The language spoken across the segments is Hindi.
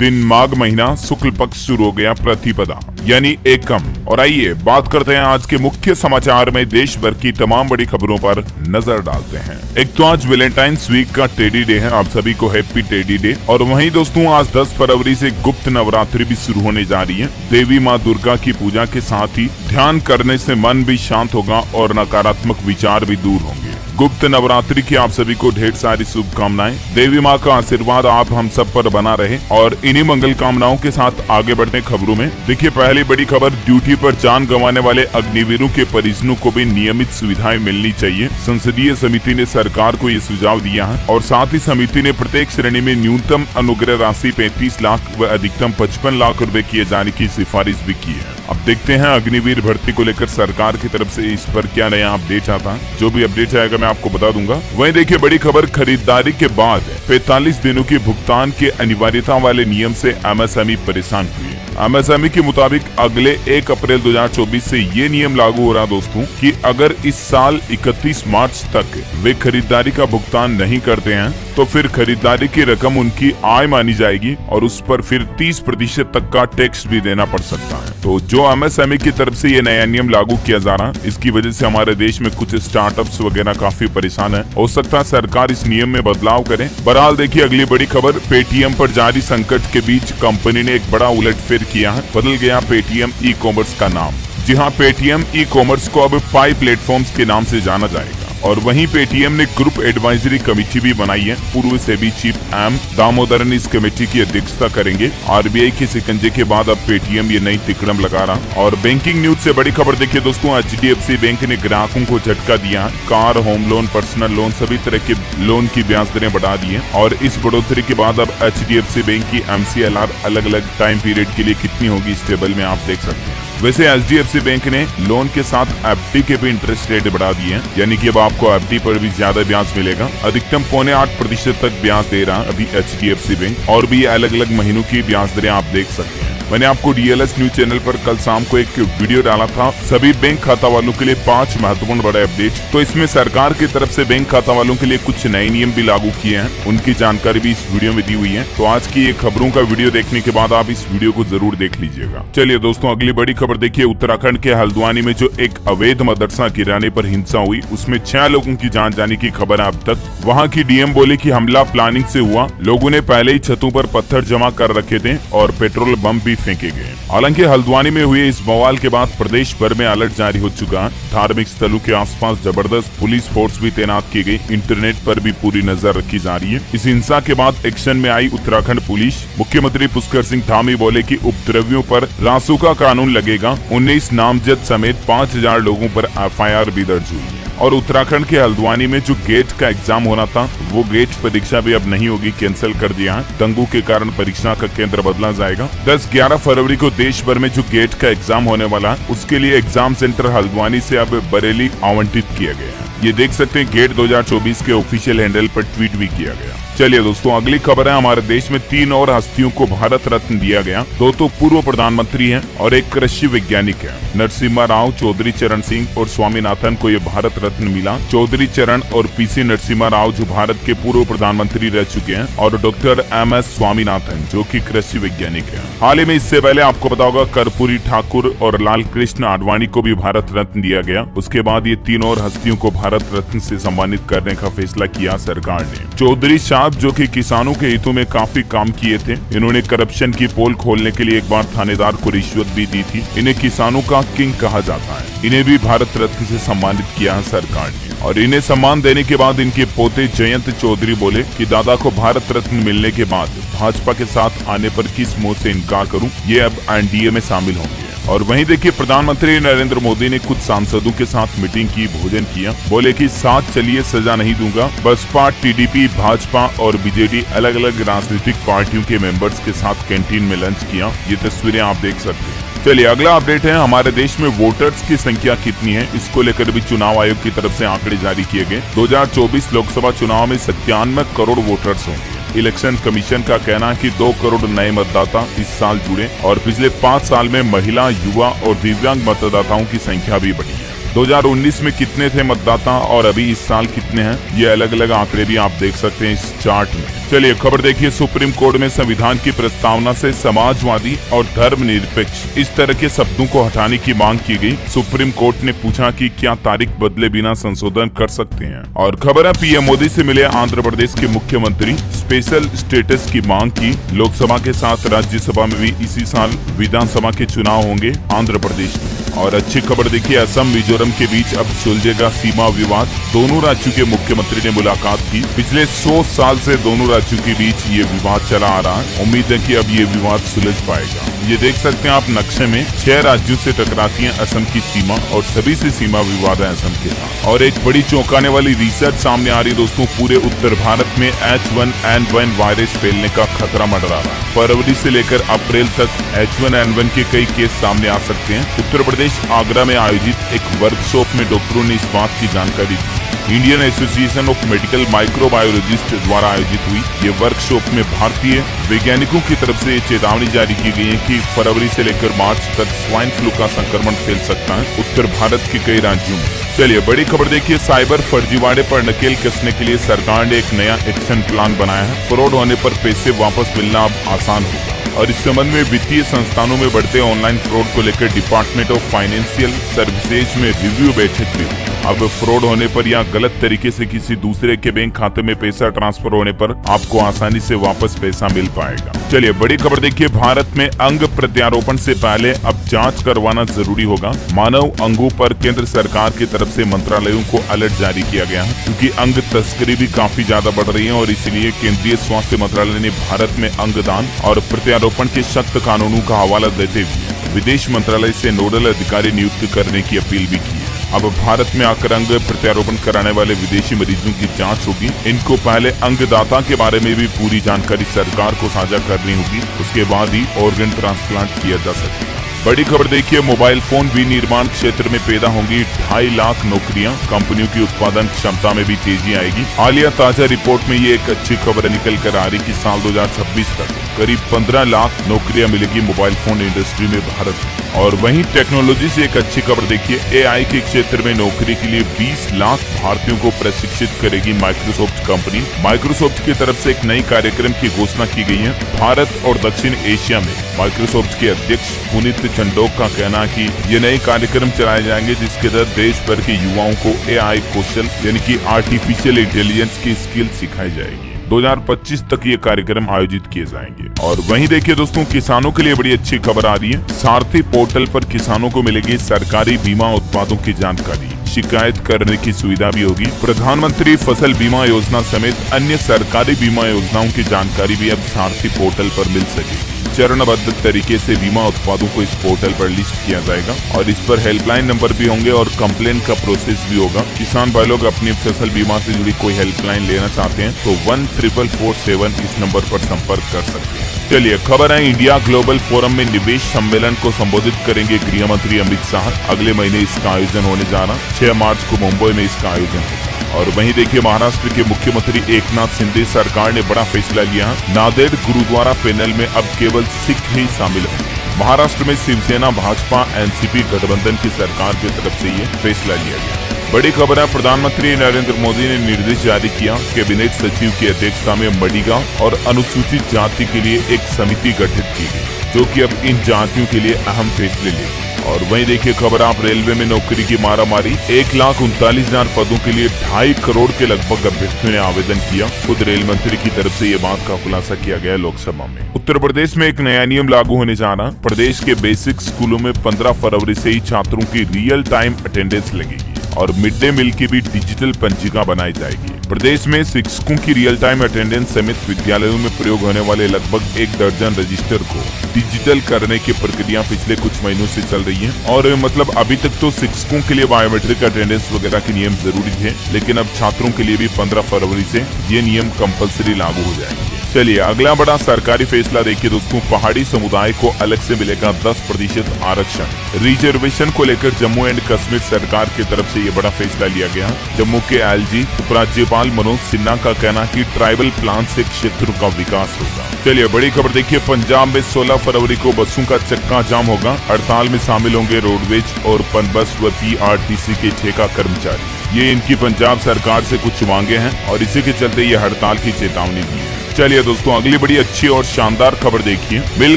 दिन माघ महीना शुक्ल पक्ष शुरू हो गया प्रतिपदा यानी एकम। और आइए बात करते हैं आज के मुख्य समाचार में देश भर की तमाम बड़ी खबरों पर नजर डालते हैं। एक तो आज वैलेंटाइंस वीक का टेडी डे है, आप सभी को हैप्पी टेडी डे। और वहीं दोस्तों आज 10 फरवरी से गुप्त नवरात्रि भी शुरू होने जा रही है। देवी माँ दुर्गा की पूजा के साथ ही ध्यान करने से मन भी शांत होगा और नकारात्मक विचार भी दूर होंगे। गुप्त नवरात्रि की आप सभी को ढेर सारी शुभकामनाएं। देवी माँ का आशीर्वाद आप हम सब पर बना रहे। और इन्हीं मंगल कामनाओं के साथ आगे बढ़ने खबरों में देखिए, पहली बड़ी खबर, ड्यूटी पर जान गंवाने वाले अग्निवीरों के परिजनों को भी नियमित सुविधाएं मिलनी चाहिए। संसदीय समिति ने सरकार को ये सुझाव दिया है और साथ ही समिति ने प्रत्येक श्रेणी में न्यूनतम अनुग्रह राशि 35 लाख व अधिकतम 55 लाख रुपए किए जाने की सिफारिश भी की है। अब देखते हैं अग्निवीर भर्ती को लेकर सरकार की तरफ से इस पर क्या नया अपडेट आता है। जो भी अपडेट आएगा मैं आपको बता दूंगा। वहीं देखिए बड़ी खबर, खरीदारी के बाद 45 दिनों के भुगतान की अनिवार्यता वाले नियम से एमएसएमई परेशान हुई। एमएसएमई के मुताबिक अगले 1 अप्रैल 2024 से ये नियम लागू हो रहा दोस्तों कि अगर इस साल 31 मार्च तक वे खरीदारी का भुगतान नहीं करते हैं तो फिर खरीदारी की रकम उनकी आय मानी जाएगी और उस पर फिर 30% तक का टैक्स भी देना पड़ सकता है। तो जो एमएसएमई की तरफ से ये नया नियम लागू किया जा रहा है, इसकी वजह से हमारे देश में कुछ स्टार्टअप्स वगैरह काफी परेशान है। हो सकता है सरकार इस नियम में बदलाव करे। बहरहाल देखिए अगली बड़ी खबर, पेटीएम पर जारी संकट के बीच कंपनी ने एक बड़ा उलटफेर किया है। बदल गया पेटीएम ई कॉमर्स का नाम। जी हाँ, पेटीएम ई कॉमर्स को अब पाई प्लेटफॉर्म्स के नाम से जाना जाएगा। और वहीं पेटीएम ने ग्रुप एडवाइजरी कमेटी भी बनाई है। पूर्व सेबी चीफ एम दामोदरन इस कमेटी की अध्यक्षता करेंगे। आरबीआई के शिकंजे के बाद अब पेटीएम ये नई तिकड़म लगा रहा। और बैंकिंग न्यूज से बड़ी खबर देखिए दोस्तों, एचडीएफसी बैंक ने ग्राहकों को झटका दिया। Car, home loan, personal loan, सभी तरह के लोन की ब्याज दरें बढ़ा दी है। और इस बढ़ोतरी के बाद अब एचडीएफसी बैंक की MCLR अलग अलग टाइम पीरियड के लिए कितनी होगी इस टेबल में आप देख सकते हैं। वैसे एचडीएफसी बैंक ने लोन के साथ एफडी के भी इंटरेस्ट रेट बढ़ा दिए हैं, यानी कि अब आपको एफडी पर भी ज्यादा ब्याज मिलेगा। अधिकतम 0.8% तक ब्याज दे रहा है अभी एचडीएफसी बैंक। और भी अलग अलग महीनों की ब्याज दरें आप देख सकते हैं। मैंने आपको डीएलएस न्यूज चैनल पर कल शाम को एक वीडियो डाला था, सभी बैंक खाता वालों के लिए 5 महत्वपूर्ण बड़े अपडेट। तो इसमें सरकार की तरफ से बैंक खाता वालों के लिए कुछ नए नियम भी लागू किए हैं, उनकी जानकारी भी इस वीडियो में दी हुई है। तो आज की ये खबरों का वीडियो देखने के बाद आप इस वीडियो को जरूर देख लीजिएगा। चलिए दोस्तों अगली बड़ी खबर देखिए, उत्तराखंड के हल्द्वानी में जो एक अवैध मदरसा गिराने पर हिंसा हुई, उसमें 6 लोगों की जान जाने की खबर है अब तक। वहाँ की डीएम बोले कि हमला प्लानिंग से हुआ, लोगों ने पहले ही छतों पर पत्थर जमा कर रखे थे और पेट्रोल बम भी फेंके गए। हालांकि हल्द्वानी में हुए इस बवाल के बाद प्रदेश भर में अलर्ट जारी हो चुका है। धार्मिक स्थलों के आसपास जबरदस्त पुलिस फोर्स भी तैनात की गई। इंटरनेट पर भी पूरी नजर रखी जा रही है। इस हिंसा के बाद एक्शन में आई उत्तराखंड पुलिस। मुख्यमंत्री पुष्कर सिंह धामी बोले कि उपद्रवियों पर रासुका कानून लगेगा। 19 नामजद समेत 5000 लोगों पर एफआईआर भी दर्ज हुई। और उत्तराखंड के हल्द्वानी में जो गेट का एग्जाम होना था, वो गेट परीक्षा भी अब नहीं होगी, कैंसिल कर दिया है। डेंगू के कारण परीक्षा का केंद्र बदला जाएगा। 10-11 फरवरी को देश भर में जो गेट का एग्जाम होने वाला है, उसके लिए एग्जाम सेंटर हल्द्वानी से अब बरेली आवंटित किया गया है। ये देख सकते हैं गेट 2024 के ऑफिशियल हैंडल पर ट्वीट भी किया गया। चलिए दोस्तों अगली खबर है, हमारे देश में 3 और हस्तियों को भारत रत्न दिया गया। 2 तो पूर्व प्रधानमंत्री हैं और एक कृषि वैज्ञानिक है। नरसिम्हा राव, चौधरी चरण सिंह और स्वामीनाथन को ये भारत रत्न मिला। चौधरी चरण और पीसी नरसिम्हा राव जो भारत के पूर्व प्रधानमंत्री रह चुके हैं, और डॉक्टर MS स्वामीनाथन जो कि कृषि वैज्ञानिक है। हाल ही में इससे पहले आपको पता होगा कर्पूरी ठाकुर और लाल कृष्ण आडवाणी को भी भारत रत्न दिया गया। उसके बाद ये 3 और हस्तियों को भारत रत्न से सम्मानित करने का फैसला किया सरकार ने। चौधरी जो कि किसानों के हितों में काफी काम किए थे, इन्होंने करप्शन की पोल खोलने के लिए एक बार थानेदार को रिश्वत भी दी थी। इन्हें किसानों का किंग कहा जाता है। इन्हें भी भारत रत्न से सम्मानित किया है सरकार ने। और इन्हें सम्मान देने के बाद इनके पोते जयंत चौधरी बोले कि दादा को भारत रत्न मिलने के बाद भाजपा के साथ आने पर किस मुंह से इनकार करूं, ये अब एनडीए में शामिल होंगे। और वहीं देखिए प्रधानमंत्री नरेंद्र मोदी ने कुछ सांसदों के साथ मीटिंग की, भोजन किया। बोले कि साथ चलिए, सजा नहीं दूंगा। बसपा, टीडीपी, भाजपा और बीजेडी अलग अलग राजनीतिक पार्टियों के मेंबर्स के साथ कैंटीन में लंच किया। ये तस्वीरें आप देख सकते हैं। चलिए अगला अपडेट है, हमारे देश में वोटर्स की संख्या कितनी है, इसको लेकर भी चुनाव आयोग की तरफ से आंकड़े जारी किए गए। 2024 लोकसभा चुनाव में 97 करोड़ वोटर्स होंगे। इलेक्शन कमीशन का कहना है कि 2 करोड़ नए मतदाता इस साल जुड़े और पिछले 5 साल में महिला, युवा और दिव्यांग मतदाताओं की संख्या भी बढ़ी है। 2019 में कितने थे मतदाता और अभी इस साल कितने हैं, ये अलग अलग आंकड़े भी आप देख सकते हैं इस चार्ट में। चलिए खबर देखिए, सुप्रीम कोर्ट में संविधान की प्रस्तावना से समाजवादी और धर्मनिरपेक्ष इस तरह के शब्दों को हटाने की मांग की गई। सुप्रीम कोर्ट ने पूछा कि क्या तारीख बदले बिना संशोधन कर सकते हैं। और खबर है, पीएम मोदी से मिले आंध्र प्रदेश के मुख्यमंत्री, स्पेशल स्टेटस की मांग की। लोकसभा के साथ राज्यसभा में भी इसी साल विधानसभा के चुनाव होंगे आंध्र प्रदेश में। और अच्छी खबर देखिए, असम मिजोरम के बीच अब सुलझेगा सीमा विवाद। दोनों राज्यों के मुख्यमंत्री ने मुलाकात की। पिछले 100 साल से दोनों राज्यों के बीच ये विवाद चला आ रहा है। उम्मीद है कि अब ये विवाद सुलझ पाएगा। ये देख सकते हैं आप नक्शे में 6 राज्यों से टकराती है असम की सीमा और सभी से सीमा विवाद है असम के साथ। और एक बड़ी चौंकाने वाली रिसर्च सामने आ रही दोस्तों, पूरे उत्तर भारत में H1N1 वायरस फैलने का खतरा मंडरा रहा है। फरवरी से लेकर अप्रैल तक H1N1 के कई केस सामने आ सकते हैं। उत्तर प्रदेश आगरा में आयोजित एक वर्कशॉप में डॉक्टरों ने इस बात की जानकारी दी। Indian association of medical microbiologist द्वारा आयोजित हुई ये वर्कशॉप में भारतीय वैज्ञानिकों की तरफ से चेतावनी जारी की गई है कि फरवरी से लेकर मार्च तक स्वाइन फ्लू का संक्रमण फैल सकता है उत्तर भारत के कई राज्यों में। चलिए बड़ी खबर देखिए, साइबर फर्जीवाड़े पर नकेल कसने के लिए सरकार ने एक नया एक्शन प्लान बनाया है। फ्रॉड होने पर पैसे वापस मिलना अब आसान होगा। और इस संबंध में वित्तीय संस्थानों में बढ़ते ऑनलाइन फ्रॉड को लेकर डिपार्टमेंट ऑफ फाइनेंशियल सर्विसेज में रिव्यू बैठक हुई। अब फ्रॉड होने पर या गलत तरीके से किसी दूसरे के बैंक खाते में पैसा ट्रांसफर होने पर आपको आसानी से वापस पैसा मिल पाएगा। चलिए बड़ी खबर देखिए, भारत में अंग प्रत्यारोपण से पहले अब जांच करवाना जरूरी होगा। मानव अंगों पर केंद्र सरकार की तरफ से मंत्रालयों को अलर्ट जारी किया गया है, क्योंकि अंग तस्करी भी काफी ज्यादा बढ़ रही है। और इसलिए केंद्रीय स्वास्थ्य मंत्रालय ने भारत में अंगदान और प्रत्यारोपण के सख्त कानूनों का हवाला देते हुए विदेश मंत्रालय से नोडल अधिकारी नियुक्त करने की अपील भी की है। अब भारत में आकर अंग प्रत्यारोपण कराने वाले विदेशी मरीजों की जांच होगी। इनको पहले अंगदाता के बारे में भी पूरी जानकारी सरकार को साझा करनी होगी, उसके बाद ही ऑर्गन ट्रांसप्लांट किया जा सकेगा। बड़ी खबर देखिए, मोबाइल फोन विनिर्माण क्षेत्र में पैदा होंगी 2.5 लाख नौकरियां। कंपनियों की उत्पादन क्षमता में भी तेजी आएगी। हालिया ताजा रिपोर्ट में ये एक अच्छी खबर निकल कर आ रही कि साल 2026 तक करीब 15 लाख नौकरियां मिलेगी मोबाइल फोन इंडस्ट्री में भारत में। और वहीं टेक्नोलॉजी से एक अच्छी खबर देखिए, AI के क्षेत्र में नौकरी के लिए 20 लाख भारतीयों को प्रशिक्षित करेगी माइक्रोसॉफ्ट कंपनी। माइक्रोसॉफ्ट की तरफ से एक नई कार्यक्रम की घोषणा की गई है। भारत और दक्षिण एशिया में माइक्रोसॉफ्ट के अध्यक्ष पुनीत चंडोक का कहना है कि ये नए कार्यक्रम चलाए जाएंगे जिसके तहत देश भर के युवाओं को AI कौशल यानी कि आर्टिफिशियल इंटेलिजेंस की स्किल सिखाई जाएगी। 2025 तक ये कार्यक्रम आयोजित किए जाएंगे। और वहीं देखिए दोस्तों, किसानों के लिए बड़ी अच्छी खबर आ रही है। सारथी पोर्टल पर किसानों को मिलेगी सरकारी बीमा उत्पादों की जानकारी, शिकायत करने की सुविधा भी होगी। प्रधानमंत्री फसल बीमा योजना समेत अन्य सरकारी बीमा योजनाओं की जानकारी भी अब सारथी पोर्टल पर मिल सकेगी। चरणबद्ध तरीके से बीमा उत्पादों को इस पोर्टल पर लिस्ट किया जाएगा और इस पर हेल्पलाइन नंबर भी होंगे और कंप्लेंट का प्रोसेस भी होगा। किसान भाई लोग अपनी फसल बीमा से जुड़ी कोई हेल्पलाइन लेना चाहते हैं तो 14447 इस नंबर पर संपर्क कर सकते हैं। चलिए खबर है, इंडिया ग्लोबल फोरम में निवेश सम्मेलन को संबोधित करेंगे गृह मंत्री अमित शाह। अगले महीने इसका आयोजन होने जा रहा, 6 मार्च को मुंबई में इसका आयोजन होगा। और वहीं देखिए, महाराष्ट्र के मुख्यमंत्री एकनाथ शिंदे सरकार ने बड़ा फैसला लिया। नांदेड़ गुरुद्वारा पैनल में अब केवल सिख ही शामिल होंगे। महाराष्ट्र में शिवसेना, भाजपा, एनसीपी गठबंधन की सरकार की तरफ से ये फैसला लिया गया। बड़ी खबर है, प्रधानमंत्री नरेंद्र मोदी ने निर्देश जारी किया। कैबिनेट सचिव की अध्यक्षता में मडिगा और अनुसूचित जाति के लिए एक समिति गठित की गई, जो कि अब इन जातियों के लिए अहम फैसले लेगी। और वहीं देखिए खबर, आप रेलवे में नौकरी की मारामारी, 1,39,000 पदों के लिए 2.5 करोड़ के लगभग अभ्यर्थियों ने आवेदन किया। खुद रेल मंत्री की तरफ से ये बात का खुलासा किया गया लोकसभा में। उत्तर प्रदेश में एक नया नियम लागू होने जा रहा। प्रदेश के बेसिक स्कूलों में 15 फरवरी से ही छात्रों की रियल टाइम अटेंडेंस लगेगी और मिड डे मील की भी डिजिटल पंजिका बनाई जाएगी। प्रदेश में शिक्षकों की रियल टाइम अटेंडेंस समेत विद्यालयों में प्रयोग होने वाले लगभग 1 दर्जन रजिस्टर को डिजिटल करने की प्रक्रिया पिछले कुछ महीनों से चल रही है। और मतलब अभी तक तो शिक्षकों के लिए बायोमेट्रिक अटेंडेंस वगैरह के नियम जरूरी थे, लेकिन अब छात्रों के लिए भी 15 फरवरी से ये नियम कंपलसरी लागू हो जाएंगे। चलिए अगला बड़ा सरकारी फैसला देखिए दोस्तों, पहाड़ी समुदाय को अलग से मिलेगा 10% आरक्षण। रिजर्वेशन को लेकर जम्मू एंड कश्मीर सरकार की तरफ से ये बड़ा फैसला लिया गया। जम्मू के एलजी उपराज्यपाल मनोज सिन्हा का कहना कि ट्राइबल प्लान से क्षेत्र का विकास होगा। चलिए बड़ी खबर देखिए, पंजाब में 16 फरवरी को बसों का चक्का जाम होगा। हड़ताल में शामिल होंगे रोडवेज और पनबस व पीआरटीसी के ठेका कर्मचारी। ये इनकी पंजाब सरकार से कुछ मांगे हैं और इसी के चलते ये हड़ताल की चेतावनी दी है। चलिए दोस्तों अगली बड़ी अच्छी और शानदार खबर देखिए, मिल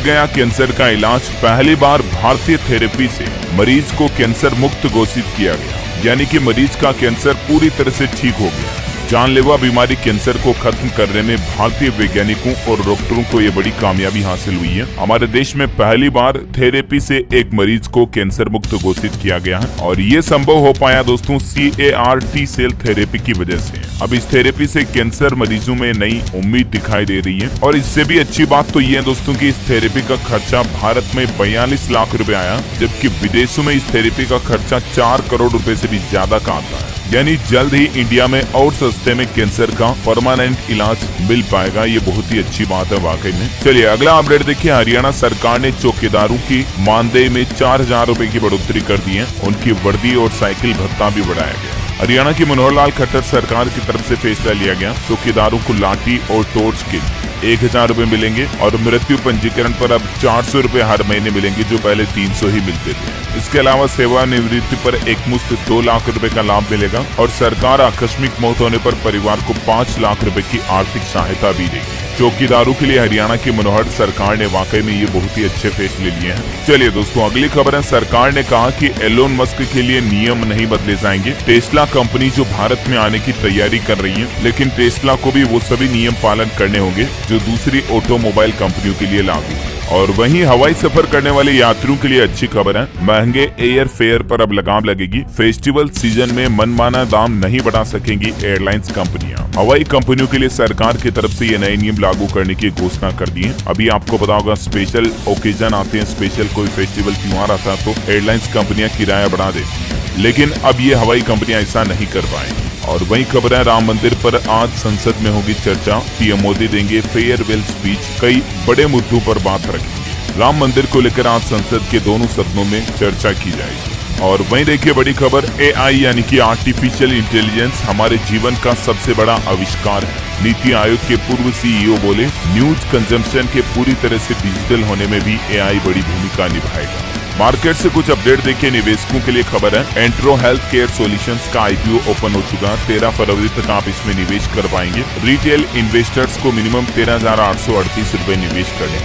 गया कैंसर का इलाज। पहली बार भारतीय थेरेपी से मरीज को कैंसर मुक्त घोषित किया गया, यानी कि मरीज का कैंसर पूरी तरह से ठीक हो गया। जानलेवा बीमारी कैंसर को खत्म करने में भारतीय वैज्ञानिकों और डॉक्टरों को ये बड़ी कामयाबी हासिल हुई है। हमारे देश में पहली बार थेरेपी से एक मरीज को कैंसर मुक्त घोषित किया गया है और ये संभव हो पाया दोस्तों CAR-T सेल थेरेपी की वजह से। अब इस थेरेपी से कैंसर मरीजों में नई उम्मीद दिखाई दे रही है और इससे भी अच्छी बात तो ये है दोस्तों कि इस थेरेपी का खर्चा भारत में 42 लाख रुपए आया, जबकि विदेशों में इस थेरेपी का खर्चा 4 करोड़ रुपए से भी ज्यादा का आता है। यानी जल्द ही इंडिया में और सस्ते में कैंसर का परमानेंट इलाज मिल पाएगा। ये बहुत ही अच्छी बात है वाकई में। चलिए अगला अपडेट देखिए, हरियाणा सरकार ने चौकीदारों की मानदेय में 4,000 रुपए की बढ़ोतरी कर दी है। उनकी वर्दी और साइकिल भत्ता भी बढ़ाया गया। हरियाणा की मनोहर लाल खट्टर सरकार की तरफ से फैसला लिया गया। चौकीदारों को लाठी और टॉर्च के 1,000 रुपए मिलेंगे और मृत्यु पंजीकरण पर अब 400 रुपए हर महीने मिलेंगे, जो पहले 300 ही मिलते थे। इसके अलावा सेवानिवृत्ति पर एक मुश्त 2 लाख रुपए का लाभ मिलेगा और सरकार आकस्मिक मौत होने पर परिवार को 5 लाख रुपए की आर्थिक सहायता भी देगी। चौकीदारों के लिए हरियाणा की मनोहर सरकार ने वाकई में ये बहुत ही अच्छे फैसले लिए हैं। चलिए दोस्तों अगली खबर है, सरकार ने कहा कि एलोन मस्क के लिए नियम नहीं बदले जाएंगे। टेस्ला कंपनी जो भारत में आने की तैयारी कर रही है, लेकिन टेस्ला को भी वो सभी नियम पालन करने होंगे जो दूसरी ऑटोमोबाइल कंपनियों के लिए लागू है। और वहीं हवाई सफर करने वाले यात्रियों के लिए अच्छी खबर है, महंगे एयर फेयर पर अब लगाम लगेगी। फेस्टिवल सीजन में मनमाना दाम नहीं बढ़ा सकेंगी एयरलाइंस कंपनियां। हवाई कंपनियों के लिए सरकार की तरफ से ये नए नियम लागू करने की घोषणा कर दी है। अभी आपको पता होगा स्पेशल ओकेजन आते हैं, स्पेशल कोई फेस्टिवल त्योहार आता है तो एयरलाइंस कंपनियां किराया बढ़ा देती हैं, लेकिन अब ये हवाई कंपनियां ऐसा नहीं कर पाएंगी। और वही खबर है, राम मंदिर पर आज संसद में होगी चर्चा। पीएम मोदी देंगे फेयरवेल स्पीच, कई बड़े मुद्दों पर बात रखेंगे। राम मंदिर को लेकर आज संसद के दोनों सदनों में चर्चा की जाएगी। और वहीं देखिए बड़ी खबर, AI यानी कि आर्टिफिशियल इंटेलिजेंस हमारे जीवन का सबसे बड़ा आविष्कार है। नीति आयोग के पूर्व CEO बोले, न्यूज कंजम्पशन के पूरी तरह से डिजिटल होने में भी AI बड़ी भूमिका निभाएगा। मार्केट से कुछ अपडेट देखिए, निवेशकों के लिए खबर है, एंट्रो हेल्थ केयर सॉल्यूशंस का IPO ओपन हो चुका है। 13 फरवरी तक आप इसमें निवेश कर पाएंगे। रिटेल इन्वेस्टर्स को मिनिमम 13,838 रुपए निवेश करने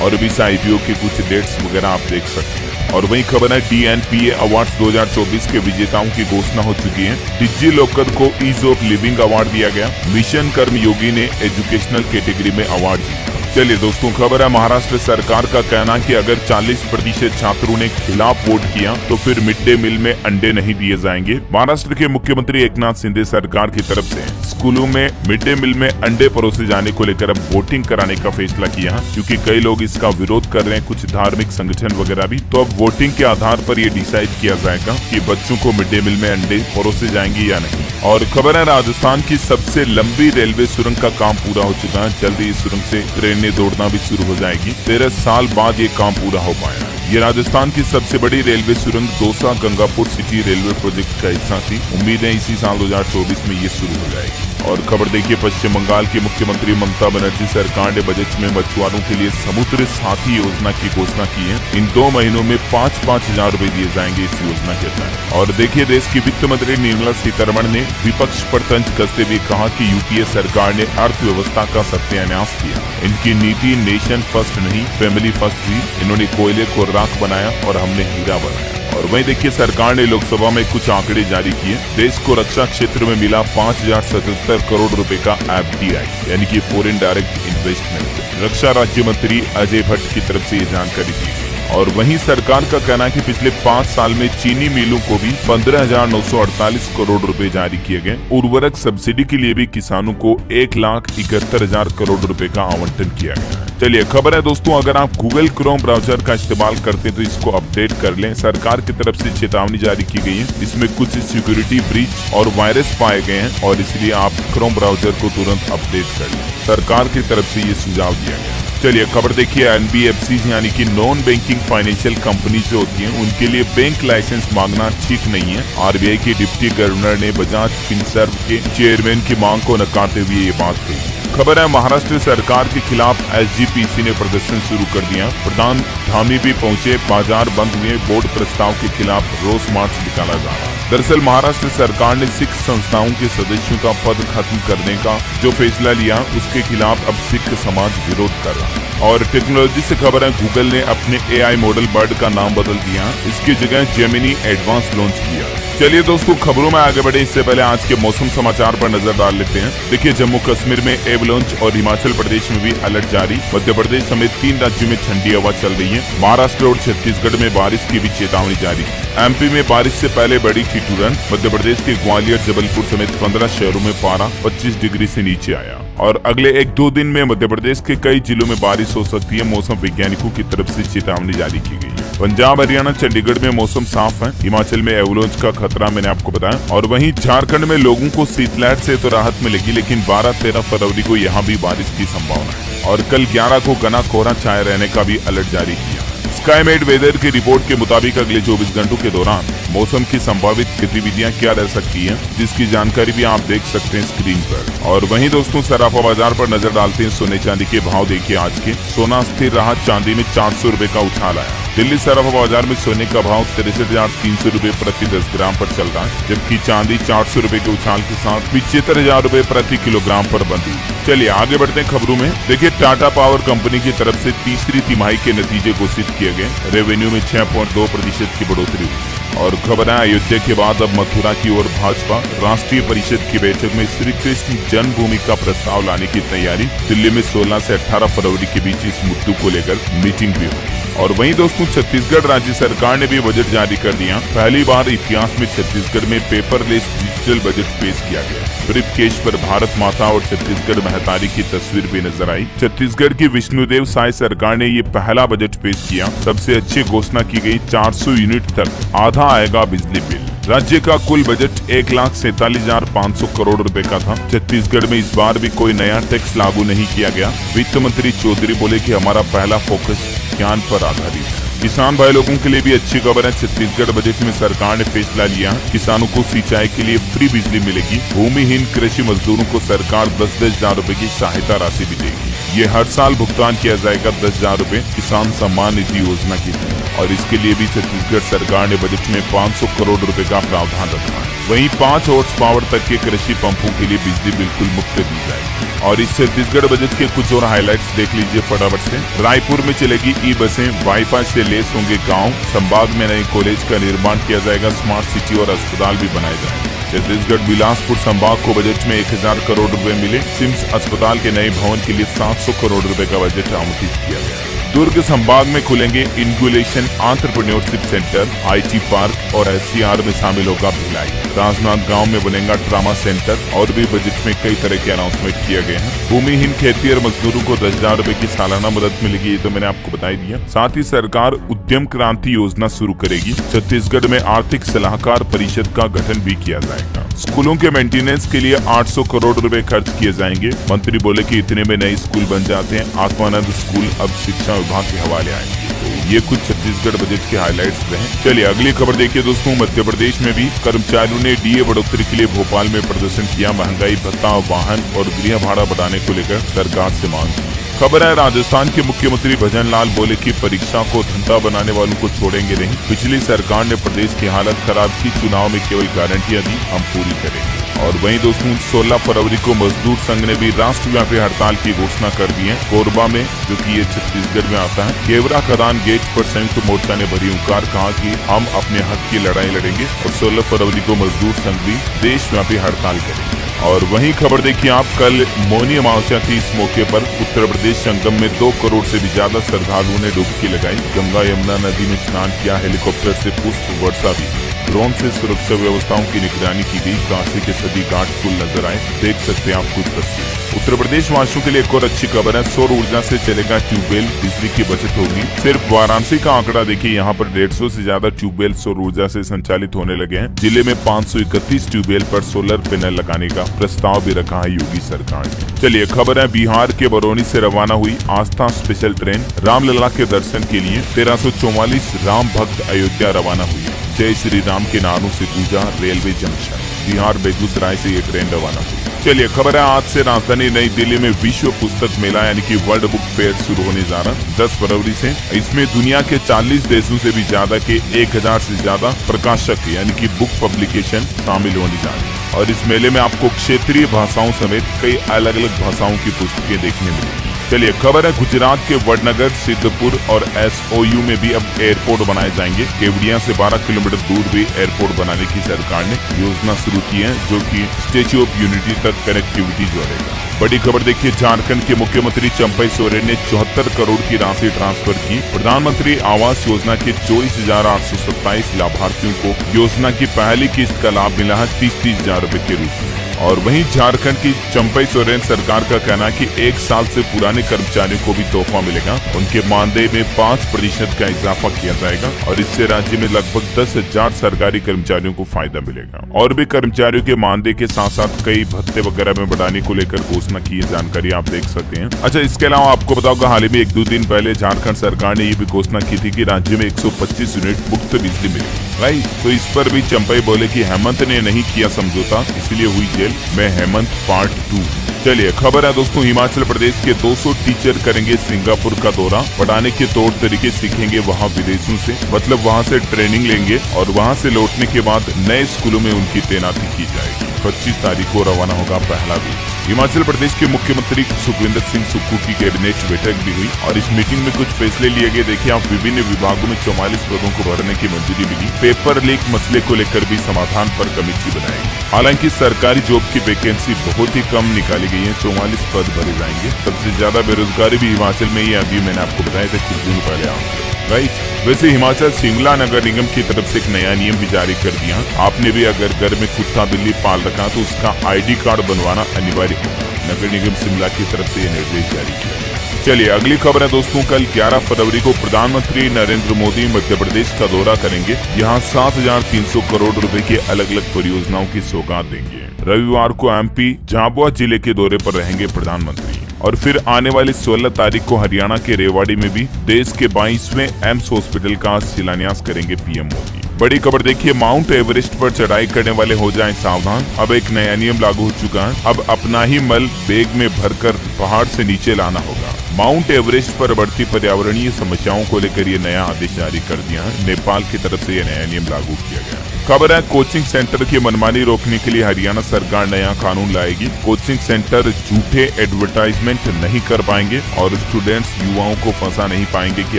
और भी इस IPO के कुछ डेट्स वगैरह आप देख सकते हैं। और वही खबर है, DNPA अवार्ड्स 2024 के विजेताओं की घोषणा हो चुकी है। डिजी लॉकर को ईज ऑफ लिविंग अवार्ड दिया गया। मिशन कर्मयोगी ने एजुकेशनल कैटेगरी में अवार्ड जीता। चलिए दोस्तों खबर है, महाराष्ट्र सरकार का कहना कि अगर 40% छात्रों ने खिलाफ वोट किया तो फिर मिड डे मील में अंडे नहीं दिए जाएंगे। महाराष्ट्र के मुख्यमंत्री एकनाथ शिंदे सरकार की तरफ से स्कूलों में मिड डे मील में अंडे परोसे जाने को लेकर अब वोटिंग कराने का फैसला किया, क्योंकि कई लोग इसका विरोध कर रहे हैं, कुछ धार्मिक संगठन वगैरह भी। तो अब वोटिंग के आधार पर ये डिसाइड किया जाएगा कि बच्चों को मिड डे मील में अंडे परोसे जाएंगे या नहीं। और खबर है, राजस्थान की सबसे लंबी रेलवे सुरंग का काम पूरा हो चुका है। जल्दी इस सुरंग से ट्रेनें दौड़ना भी शुरू हो जाएगी। 13 साल बाद ये काम पूरा हो पाया। ये राजस्थान की सबसे बड़ी रेलवे सुरंग Dausa Gangapur city railway project का हिस्सा थी। उम्मीद है इसी साल 2024 में ये शुरू हो जाएगी। और खबर देखिए, पश्चिम बंगाल की मुख्यमंत्री ममता बनर्जी सरकार ने बजट में मछुआरों के लिए समुद्र साथी योजना की घोषणा की है। इन 2 महीनों में 5-5 हजार रुपए दिए जाएंगे इस योजना के तहत। और देखिए, देश की वित्त मंत्री निर्मला सीतारमण ने विपक्ष पर तंज कसते हुए कहा कि यूपीए सरकार ने अर्थव्यवस्था का सत्यानाश किया। इनकी नीति नेशन फर्स्ट नहीं फैमिली फर्स्ट थी। इन्होंने कोयले को राख बनाया और हमने हीरा बनाया। और वहीं देखिए, सरकार ने लोकसभा में कुछ आंकड़े जारी किए। देश को रक्षा क्षेत्र में मिला 5,077 करोड़ रुपए का FDI यानी कि फॉरेन डायरेक्ट इन्वेस्टमेंट। रक्षा राज्य मंत्री अजय भट्ट की तरफ से ये जानकारी दी गई। और वहीं सरकार का कहना है कि पिछले 5 साल में चीनी मिलों को भी 15,948 करोड़ रुपए जारी किए गए। उर्वरक सब्सिडी के लिए भी किसानों को 1,71,000 करोड़ रुपए का आवंटन किया गया है। चलिए खबर है दोस्तों, अगर आप गूगल क्रोम ब्राउजर का इस्तेमाल करते हैं तो इसको अपडेट कर लें। सरकार की तरफ से चेतावनी जारी की गई है, इसमें कुछ सिक्योरिटी ब्रीच और वायरस पाए गए हैं और इसलिए आप क्रोम ब्राउजर को तुरंत अपडेट कर लें। सरकार की तरफ से ये सुझाव दिया गया। चलिए खबर देखिए, NBFC यानी कि नॉन बैंकिंग फाइनेंशियल कंपनी जो होती हैं उनके लिए बैंक लाइसेंस मांगना ठीक नहीं है। RBI के डिप्टी गवर्नर ने बजाज फिनसर्व के चेयरमैन की मांग को नकारते हुए ये बात कही। खबर है, महाराष्ट्र सरकार के खिलाफ SGPC ने प्रदर्शन शुरू कर दिया। प्रधान धामी भी पहुंचे, बाजार बंद हुए, बोर्ड प्रस्ताव के खिलाफ रोष मार्च निकाला जा रहा है। दरअसल महाराष्ट्र सरकार ने सिख संस्थाओं के सदस्यों का पद खत्म करने का जो फैसला लिया उसके खिलाफ अब सिख समाज विरोध कर रहा है। और टेक्नोलॉजी से खबर है, गूगल ने अपने AI मॉडल बर्ड का नाम बदल दिया, इसकी जगह जेमिनी एडवांस लॉन्च किया। चलिए दोस्तों खबरों में आगे बढ़े इससे पहले आज के मौसम समाचार पर नजर डाल लेते हैं। देखिए, जम्मू कश्मीर में एवलांच और हिमाचल प्रदेश में भी अलर्ट जारी। मध्य प्रदेश समेत 3 राज्यों में ठंडी हवा चल रही है। महाराष्ट्र और छत्तीसगढ़ में बारिश की भी चेतावनी जारी। MP में बारिश से पहले बड़ी ठिठुरन। मध्य प्रदेश के ग्वालियर, जबलपुर समेत 15 शहरों में पारा 25 डिग्री से नीचे आया। और अगले 1-2 दिन में मध्य प्रदेश के कई जिलों में बारिश हो सकती है। मौसम वैज्ञानिकों की तरफ से चेतावनी जारी की गई है। पंजाब, हरियाणा, चंडीगढ़ में मौसम साफ है। हिमाचल में एवलांच का खतरा मैंने आपको बताया। और वहीं झारखंड में लोगों को शीतलहर से तो राहत मिलेगी, लेकिन 12-13 फरवरी को यहाँ भी बारिश की संभावना है। और कल 11 को घना कोहरा छाए रहने का भी अलर्ट जारी किया। स्काईमेट वेदर की रिपोर्ट के मुताबिक अगले 24 घंटों के दौरान मौसम की संभावित गतिविधियां क्या रह सकती हैं, जिसकी जानकारी भी आप देख सकते हैं स्क्रीन पर। और वहीं दोस्तों सराफा बाजार पर नजर डालते हैं। सोने चांदी के भाव देखिए आज के। सोना स्थिर रहा, चांदी में 400 रुपए का उछाल आया। दिल्ली सराफा बाजार में सोने का भाव 63,300 रुपए प्रति 10 ग्राम पर चल रहा है, जबकि चांदी 400 रुपए के उछाल के साथ 75,000 रुपए प्रति किलोग्राम पर बंधी। चलिए आगे बढ़ते हैं खबरों में। देखिए, टाटा पावर कंपनी की तरफ से तीसरी तिमाही के नतीजे घोषित किए गए। रेवेन्यू में 6.2% की बढ़ोतरी हुई। और खबर है, अयोध्या के बाद अब मथुरा की ओर भाजपा। राष्ट्रीय परिषद की बैठक में श्री कृष्ण जन्मभूमि का प्रस्ताव लाने की तैयारी। दिल्ली में 16 से 18 फरवरी के बीच इस मुद्दे को लेकर मीटिंग भी हुई। और वहीं दोस्तों छत्तीसगढ़ राज्य सरकार ने भी बजट जारी कर दिया। पहली बार इतिहास में छत्तीसगढ़ में पेपरलेस डिजिटल बजट पेश किया गया। ब्रीफ केस पर भारत माता और छत्तीसगढ़ महतारी की तस्वीर भी नजर आई। छत्तीसगढ़ की विष्णुदेव साय सरकार ने ये पहला बजट पेश किया। सबसे अच्छी घोषणा की गई, 400 यूनिट तक आधा आएगा बिजली बिल। राज्य का कुल बजट 1,47,500 करोड़ रुपए का था। छत्तीसगढ़ में इस बार भी कोई नया टैक्स लागू नहीं किया गया। वित्त मंत्री चौधरी बोले कि हमारा पहला फोकस ज्ञान पर आधारित है। किसान भाई लोगों के लिए भी अच्छी खबर है। छत्तीसगढ़ बजट में सरकार ने फैसला लिया, किसानों को सिंचाई के लिए फ्री बिजली मिलेगी। भूमिहीन कृषि मजदूरों को सरकार 10-10 हजार रुपए की सहायता राशि भी देगी। ये हर साल भुगतान किया जाएगा 10,000 रुपए किसान सम्मान निधि योजना की तरह। और इसके लिए भी छत्तीसगढ़ सरकार ने बजट में 500 करोड़ रुपए का प्रावधान रखा है। वहीं 5 हॉर्स पावर तक के कृषि पंपों के लिए बिजली बिल्कुल मुफ्त दी जाएगी। और इस छत्तीसगढ़ बजट के कुछ और हाइलाइट्स देख लीजिए फटाफट से। रायपुर में चलेगी ई-बसें, वाईफाई से लेस होंगे गाँव। संभाग में नए कॉलेज का निर्माण किया जाएगा। स्मार्ट सिटी और अस्पताल भी बनाए जाएंगे। छत्तीसगढ़ बिलासपुर संभाग को बजट में 1,000 करोड़ रुपए मिले। सिम्स अस्पताल के नए भवन के लिए 700 करोड़ रुपए का बजट आवंटित किया गया। दुर्ग संभाग में खुलेंगे इनक्यूलेशन एंटरप्रेन्योरशिप सेंटर, IT पार्क और SCR में शामिल होगा भिलाई। राजनांद गांव में बनेगा ट्रामा सेंटर। और भी बजट में कई तरह के अनाउंसमेंट किए गए हैं। भूमिहीन खेती और मजदूरों को 10,000 रुपए की सालाना मदद मिलेगी, ये तो मैंने आपको बता ही दिया। साथ ही सरकार उद्यम क्रांति योजना शुरू करेगी। छत्तीसगढ़ में आर्थिक सलाहकार परिषद का गठन भी किया जाएगा। स्कूलों के मेंटेनेंस के लिए 800 करोड़ रुपए खर्च किए जाएंगे। मंत्री बोले कि इतने में नए स्कूल बन जाते हैं। आत्मानंद स्कूल अब शिक्षा विभाग के हवाले आएंगे। तो ये कुछ छत्तीसगढ़ बजट के हाइलाइट्स रहे। चलिए अगली खबर देखिए दोस्तों। मध्य प्रदेश में भी कर्मचारियों ने DA बढ़ोतरी के लिए भोपाल में प्रदर्शन किया। महंगाई भत्ता, वाहन और गृह भाड़ा बढ़ाने को लेकर सरकार से मांग की। खबर है, राजस्थान के मुख्यमंत्री भजन लाल बोले कि परीक्षा को धंधा बनाने वालों को छोड़ेंगे नहीं। पिछली सरकार ने प्रदेश की हालत खराब की, चुनाव में केवल गारंटियां दी, हम पूरी करेंगे। और वहीं दोस्तों 16 फरवरी को मजदूर संघ ने भी राष्ट्रव्यापी हड़ताल की घोषणा कर दी है। कोरबा में, जो कि ये छत्तीसगढ़ में आता है, केवरा खदान गेट पर संयुक्त मोर्चा ने भरी हुंकार, कहा कि हम अपने हक की लड़ाई लड़ेंगे। और 16 फरवरी को मजदूर संघ भी देशव्यापी हड़ताल करेंगे। और वहीं खबर देखिए आप, कल मौनी अमावस्या थी। इस मौके पर उत्तर प्रदेश संगम में 2 करोड़ से भी ज्यादा श्रद्धालुओं ने डुबकी लगाई। गंगा यमुना नदी में स्नान किया, हेलीकॉप्टर से पुष्प वर्षा भी, ड्रोन से सुरक्षा व्यवस्थाओं की निगरानी की गई। काशी के सभी घाट फुल नजर आए, देख सकते हैं आप कुछ तस्वीर। उत्तर प्रदेश वासियों के लिए एक और अच्छी खबर है, सौर ऊर्जा से चलेगा ट्यूबवेल, बिजली की बचत होगी। सिर्फ वाराणसी का आंकड़ा देखिए, यहाँ पर 150 से ज्यादा ट्यूबवेल सौर ऊर्जा से संचालित होने लगे हैं। जिले में 531 ट्यूबवेल पर सोलर पैनल लगाने का प्रस्ताव भी रखा है योगी सरकार ने। चलिए खबर है, बिहार के बरौनी से रवाना हुई आस्था स्पेशल ट्रेन रामलला के दर्शन के लिए। 1344 राम भक्त अयोध्या रवाना हुई है। जय श्री राम के नारों से गूंजा रेलवे जंक्शन। बिहार बेगूसराय से ये ट्रेन रवाना हुई। चलिए खबर है, आज से राजधानी नई दिल्ली में विश्व पुस्तक मेला यानी कि वर्ल्ड बुक फेयर शुरू होने जा रहा है 10 फरवरी से। इसमें दुनिया के 40 देशों से भी ज्यादा के 1000 से ज्यादा प्रकाशक यानी कि बुक पब्लिकेशन शामिल होने जा रहे हैं। और इस मेले में आपको क्षेत्रीय भाषाओं समेत कई अलग अलग भाषाओं की पुस्तकें देखने मिलेंगी। चलिए खबर है, गुजरात के वडनगर, सिद्धपुर और SOU में भी अब एयरपोर्ट बनाए जाएंगे। केवड़िया से 12 किलोमीटर दूर भी एयरपोर्ट बनाने की सरकार ने योजना शुरू की है, जो कि स्टेच्यू ऑफ यूनिटी तक कनेक्टिविटी जोड़ेगा। बड़ी खबर देखिए, झारखंड के मुख्यमंत्री चंपई सोरेन ने 74 करोड़ की राशि ट्रांसफर की। प्रधानमंत्री आवास योजना के 24,827 लाभार्थियों को योजना की पहली किस्त का लाभ मिला है 30-30 हजार रूपए के रूप में। और वहीं झारखंड की चंपई सोरेन सरकार का कहना है कि 1 साल से पुराने कर्मचारियों को भी तोहफा मिलेगा। उनके मानदेय में 5% का इजाफा किया जाएगा और इससे राज्य में लगभग 10,000 सरकारी कर्मचारियों को फायदा मिलेगा। और भी कर्मचारियों के मानदेय के साथ साथ कई भत्ते वगैरह में बढ़ाने को लेकर घोषणा की है, जानकारी आप देख सकते हैं। अच्छा, इसके अलावा आपको बताऊंगा, हाल ही में 1-2 दिन पहले झारखंड सरकार ने ये भी घोषणा की थी कि राज्य में 125 यूनिट मुफ्त बिजली मिलेगी। राइट, तो इस पर भी चंपई बोले कि हेमंत ने नहीं किया समझौता, इसलिए हुई जेल में हेमंत पार्ट 2। चलिए खबर है दोस्तों, हिमाचल प्रदेश के 200 टीचर करेंगे सिंगापुर का दौरा। पढ़ाने के तौर तरीके सीखेंगे वहां विदेशों से, मतलब वहां से ट्रेनिंग लेंगे और वहां से लौटने के बाद नए स्कूलों में उनकी तैनाती की जाएगी। 25 तारीख को रवाना होगा पहला भी। हिमाचल प्रदेश के मुख्यमंत्री सुखविंदर सिंह सुक्खू की कैबिनेट बैठक भी हुई और इस मीटिंग में कुछ फैसले लिए गए। देखिए आप, विभिन्न विभागों में 44 पदों को भरने की मंजूरी मिली। पेपर लीक मसले को लेकर भी समाधान पर कमेटी बनाएगी। हालांकि सरकारी जॉब की वैकेंसी बहुत ही कम निकाली गई है, 44 पद भरे जाएंगे। सबसे ज्यादा बेरोजगारी भी हिमाचल में ही, अभी मैंने आपको बताया था कुछ दिन पहले राइट। वैसे हिमाचल शिमला नगर निगम की तरफ से एक नया नियम भी जारी कर दिया। आपने भी अगर घर में कुत्ता बिल्ली पाल रखा तो उसका ID कार्ड बनवाना अनिवार्य होगा। नगर निगम शिमला की तरफ से ये निर्देश जारी किया। चलिए अगली खबर है दोस्तों, कल 11 फरवरी को प्रधानमंत्री नरेंद्र मोदी मध्य प्रदेश का दौरा करेंगे। यहाँ 7,300 करोड़ रुपए की अलग अलग परियोजनाओं की सौगात देंगे। रविवार को MP झाबुआ जिले के दौरे पर रहेंगे प्रधानमंत्री और फिर आने वाली 16 तारीख को हरियाणा के रेवाड़ी में भी देश के 22वें एम्स हॉस्पिटल का शिलान्यास करेंगे PM मोदी। बड़ी खबर देखिए, माउंट एवरेस्ट पर चढ़ाई करने वाले हो जाएं सावधान। अब एक नया नियम लागू हो चुका है। अब अपना ही मल बैग में भरकर पहाड़ से नीचे लाना होगा। माउंट एवरेस्ट पर बढ़ती पर्यावरणीय समस्याओं को लेकर ये नया आदेश जारी कर दिया है। नेपाल की तरफ से ये नया नियम लागू किया गया। खबर है, कोचिंग सेंटर की मनमानी रोकने के लिए हरियाणा सरकार नया कानून लाएगी। कोचिंग सेंटर झूठे एडवर्टाइजमेंट नहीं कर पाएंगे और स्टूडेंट्स युवाओं को फंसा नहीं पाएंगे कि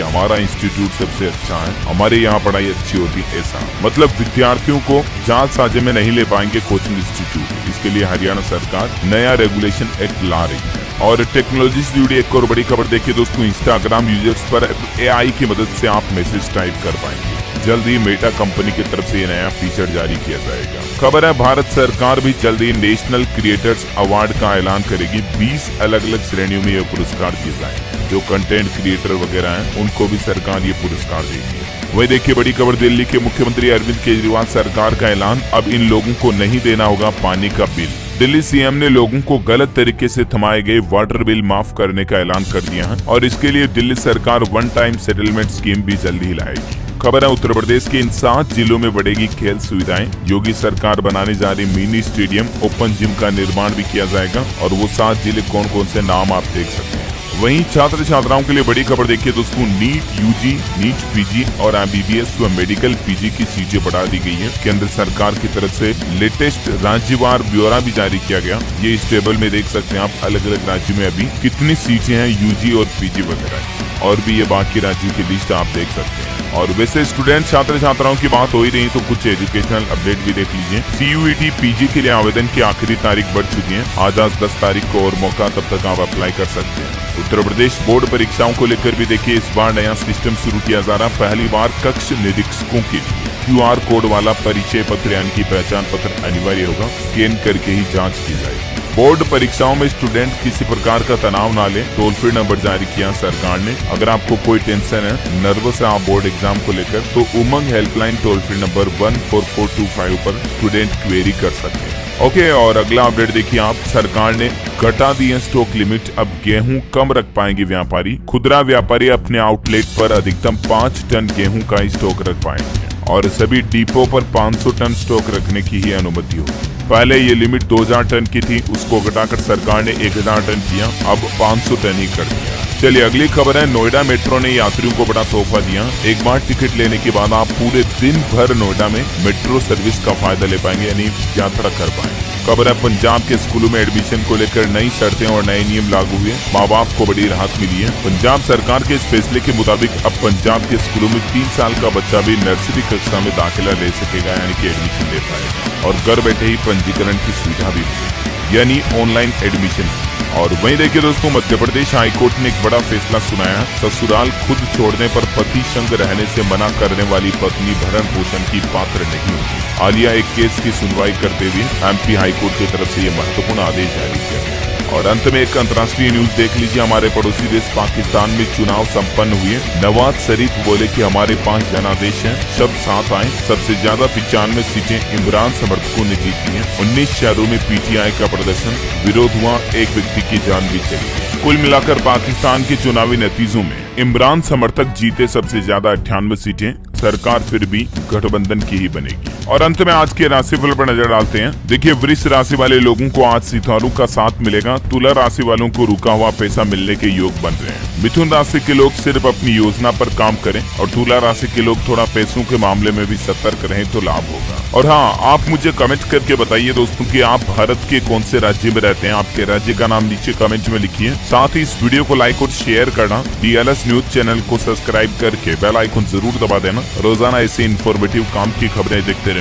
हमारा इंस्टीट्यूट सबसे अच्छा है, हमारे यहाँ पढ़ाई अच्छी होती है। ऐसा मतलब विद्यार्थियों को जालसाजी में नहीं ले पाएंगे कोचिंग इंस्टीट्यूट। इसके लिए हरियाणा सरकार नया रेगुलेशन एक्ट ला रही है। और टेक्नोलॉजी से जुड़ी एक और बड़ी खबर देखिए दोस्तों, इंस्टाग्राम यूजर्स पर AI की मदद से आप मैसेज टाइप कर पाएंगे। जल्द ही मेटा कंपनी की तरफ से ये नया फीचर जारी किया जाएगा। खबर है, भारत सरकार भी जल्द ही नेशनल क्रिएटर्स अवार्ड का ऐलान करेगी। 20 अलग अलग श्रेणियों में ये पुरस्कार दिए जाएंगे। जो कंटेंट क्रिएटर वगैरह हैं उनको भी सरकार ये पुरस्कार देगी। वही देखिए बड़ी खबर, दिल्ली के मुख्यमंत्री अरविंद केजरीवाल सरकार का ऐलान, अब इन लोगों को नहीं देना होगा पानी का बिल। दिल्ली CM ने लोगों को गलत तरीके से थमाए गए वाटर बिल माफ करने का ऐलान कर दिया है और इसके लिए दिल्ली सरकार वन टाइम सेटलमेंट स्कीम भी जल्दी ही लाएगी। खबर है, उत्तर प्रदेश के इन 7 जिलों में बढ़ेगी खेल सुविधाएं। योगी सरकार बनाने जा रही मिनी स्टेडियम, ओपन जिम का निर्माण भी किया जाएगा और वो 7 जिले कौन कौन से नाम आप देख सकते हैं। वहीं छात्र छात्राओं के लिए बड़ी खबर देखिए दोस्तों, नीट UG, नीट PG और MBBS व मेडिकल PG की सीटें बढ़ा दी गई है। केंद्र सरकार की तरफ से लेटेस्ट राज्यवार ब्यौरा भी जारी किया गया। ये इस टेबल में देख सकते हैं आप, अलग अलग राज्यों में अभी कितनी सीटें हैं UG और PG वगैरह, और भी ये बाकी राज्यों की लिस्ट आप देख सकते हैं। और वैसे स्टूडेंट छात्र छात्राओं की बात हो ही रही तो कुछ एजुकेशनल अपडेट भी देख लीजिए। CUET PG के लिए आवेदन की आखिरी तारीख बढ़ चुकी है। आज 10 तारीख को और मौका, तब तक आप अप्लाई कर सकते हैं। उत्तर प्रदेश बोर्ड परीक्षाओं को लेकर भी देखिए इस बार नया सिस्टम शुरू किया जा रहा। पहली बार कक्ष निरीक्षकों के लिए QR कोड वाला परिचय पत्र यानी कि पहचान पत्र अनिवार्य होगा। स्कैन करके ही जाँच की जाएगी। बोर्ड परीक्षाओं में स्टूडेंट किसी प्रकार का तनाव ना ले, टोल फ्री नंबर जारी किया सरकार ने। अगर आपको कोई टेंशन है, नर्वस है आप बोर्ड एग्जाम को लेकर, तो उमंग हेल्पलाइन टोल फ्री नंबर 14425 पर स्टूडेंट क्वेरी कर सकते हैं। ओके, और अगला अपडेट देखिए आप, सरकार ने घटा दी है स्टॉक लिमिट। अब गेहूं कम रख पाएंगे व्यापारी। खुदरा व्यापारी अपने आउटलेट पर अधिकतम 5 टन गेहूं का ही स्टॉक रख पाएंगे और सभी डिपो पर 500 टन स्टॉक रखने की ही अनुमति होगी। पहले ये लिमिट 2000 टन की थी, उसको घटाकर सरकार ने 1000 टन किया, अब 500 टन ही कर दिया। चलिए अगली खबर है, नोएडा मेट्रो ने यात्रियों को बड़ा तोहफा दिया। एक बार टिकट लेने के बाद आप पूरे दिन भर नोएडा में मेट्रो सर्विस का फायदा ले पाएंगे, यानी यात्रा कर पाएंगे। खबर है, पंजाब के स्कूलों में एडमिशन को लेकर नई शर्तें और नए नियम लागू हुए। माँ बाप को बड़ी राहत मिली है। पंजाब सरकार के इस फैसले के मुताबिक अब पंजाब के स्कूलों में 3 साल का बच्चा भी नर्सरी कक्षा में दाखिला ले सकेगा, यानी कि एडमिशन ले पाएगा और घर बैठे ही पंजीकरण की सुविधा भी मिलेगी, यानी ऑनलाइन एडमिशन। और वहीं देखिए दोस्तों, मध्य प्रदेश हाईकोर्ट ने एक बड़ा फैसला सुनाया। ससुराल खुद छोड़ने पर पति संग रहने से मना करने वाली पत्नी भरण पोषण की पात्र नहीं होगी। हालिया एक केस की सुनवाई करते हुए MP हाईकोर्ट की तरफ से ये महत्वपूर्ण आदेश जारी किया गया। और अंत में एक अंतर्राष्ट्रीय न्यूज देख लीजिए। हमारे पड़ोसी देश पाकिस्तान में चुनाव संपन्न हुए। नवाज शरीफ बोले कि हमारे 5 जनादेश हैं, सब साथ आए। सबसे ज्यादा 95 सीटें इमरान समर्थकों ने जीती हैं। 19 शहरों में PTI का प्रदर्शन, विरोध हुआ, एक व्यक्ति की जान भी चली। कुल मिलाकर पाकिस्तान के चुनावी नतीजों में इमरान समर्थक जीते सबसे ज्यादा 98 सीटें। सरकार फिर भी गठबंधन की ही बनेगी। और अंत में आज के राशिफल पर नजर डालते हैं। देखिए, वृष राशि वाले लोगों को आज सितारों का साथ मिलेगा। तुला राशि वालों को रुका हुआ पैसा मिलने के योग बन रहे हैं। मिथुन राशि के लोग सिर्फ अपनी योजना पर काम करें और तुला राशि के लोग थोड़ा पैसों के मामले में भी सतर्क रहें तो लाभ होगा। और हाँ, आप मुझे कमेंट करके बताइए दोस्तों कि आप भारत के कौन से राज्य में रहते हैं। आपके राज्य का नाम नीचे कमेंट में लिखिए। साथ ही इस वीडियो को लाइक और शेयर करना। DLS न्यूज चैनल को सब्सक्राइब करके बेल आइकन जरूर दबा देना। रोजाना ऐसे इन्फॉर्मेटिव काम की खबरें देखते रहना।